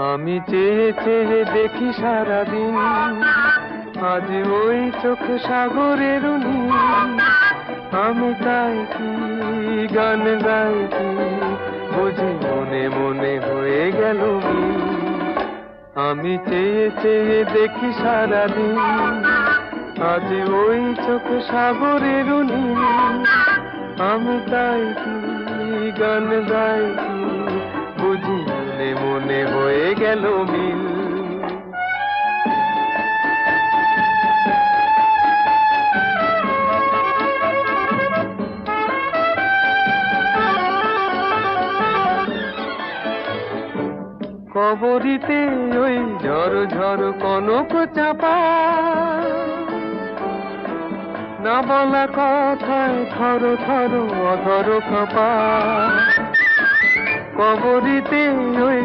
আমি চেয়ে চেয়ে দেখি সারাদিন, আজ ওই চোখ সাগরের নীল। আমি তাই কি গান গাই কি, বুঝি মনে মনে হয়ে গেল মিল। আমি চেয়ে চেয়ে দেখি সারাদিন, আজ ওই চোখ সাগরের নীল। আমি তাই কি গান গাই কি, বুঝি মনে মনে হয়ে গেল মিল। কবরীতে ওই ঝড় ঝড় কনক চাপা, না বলা কথায় থর থর অধর কাঁপা। কবরীতে ওই